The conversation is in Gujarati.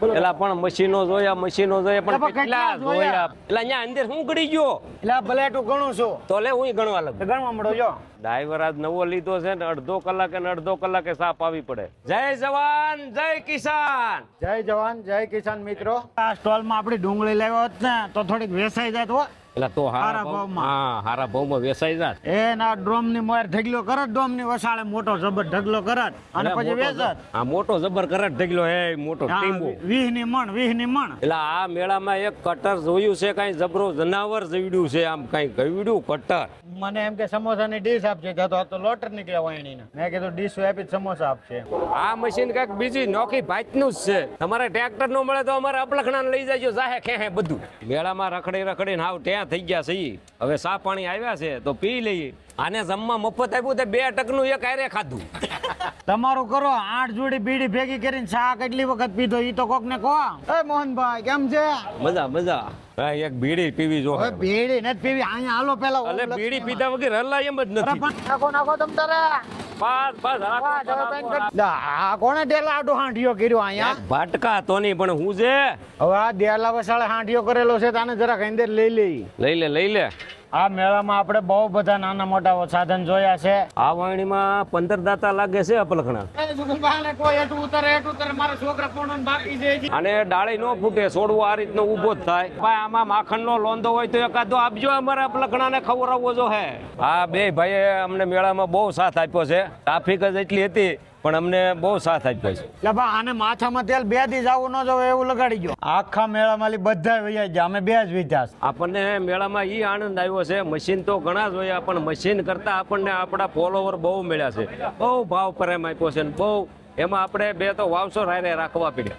એલા પણ મશીનો જોયા પણ કેટલા જોયા એટલે અહીંયા અંદર શું ગળી ગયો એટલે ભલે તું ગણું છું તો લે હું ગણવા લાગ ગણવા મળો જો ડ્રાઈવર આજ નવો લીધો છે ને અડધો કલાકે સાપ આવી પડે જય જવાન જય કિસાન જય જવાન જય કિસાન મિત્રો આ સ્ટોલ માં આપડી ડુંગળી લાવ્યો હોત ને તો થોડીક વેસાઈ જાત હો એટલે તો હારા ભાવમાં. હા હારા ભાવમાં વેચાઈ જાત એ ના ડ્રોમ ની મોર ઢગલો કરત ડોમ ની વસાળે મોટો જબર ઢગલો કરત અને પછી વેચત હા મોટો જબર કરટ ઢગલો હે મોટો ટીંબો 20 ની મણ એટલે આ મેળામાં એક કટર જોયું છે કઈ જબરો જનાવર જવડ્યું છે આમ કઈ ગવડ્યું કટર મને એમ કે સમોસા ની ડીશ આપશે તો લોટર નીકળ્યા વાયણી ને મેં કીધું ડીશ આપી સમોસા આપશે આ મશીન કઈક બીજી નોખી ભાતનું જ છે તમારે ટ્રેક્ટર નો મળે તો અમારે અપલખણા લઈ જાયજો જાહે ખેહે બધું મેળામાં રખડીને હાવ ત્યાં થઈ ગયા છે હવે સા પાણી આવ્યા છે તો પી લઈએ આને જમવા મફત આપ્યું તે 2 ટકનું એક આરે ખાધું તમારું કરો 8 જોડી બીડી ભેગી કરીને ચા કેટલી વખત પીધો ઈ તો કોક ને કહો એ મોહનભાઈ કેમ છે મજા હા એક બીડી પીવી જો હવે બીડી નથી પીવી અહીંયા હાલો પેલા અલે બીડી પીધા વગર હલાય એમ જ નથી નાખો તમ તારે બસ આ કોણે ડેલા આડો હાંડિયો કર્યો અહીંયા ભાટકા તો નહીં પણ હું છે હવે આ દેલા વસાળે હાંડિયો કરેલો છે તાને જરાક અંદર લઈ લે આ મેળામાં આપણે બહુ બધા નાના મોટા સાધન જોયા છે આ વાણીમાં 15 દાતા લાગે છે અપલખણા અને ડાળી નો ફૂટે છોડવો આ રીતનો ઉભો જ થાય ભાઈ આમાં માખણ નો લોંદો હોય તો એકાદો આપજો અમારે અપલખણા ને ખવડાવવો જો હે આ બે ભાઈએ અમને મેળામાં બહુ સાથ આપ્યો છે ટ્રાફિક જ એટલી હતી પણ અમને બહુ સાથ આપ્યો છે એટલે બા આને માથામાં તેલ 2 દી જાવું ન જાવ એવું લગાડી ગયો આખા મેળામાં બધા વૈયા ગયા અમે 2 જ વિદ્યા આપણને મેળામાં ઈ આનંદ આવ્યો છે મશીન તો ઘણા જોયા પણ મશીન કરતા આપણને આપણા ફોલોવર બહુ મળ્યા છે બહુ ભાવ પ્રેમ આપ્યો છે બહુ એમાં આપણે 2 તો વાવસો રાયરે રાખવા પડ્યા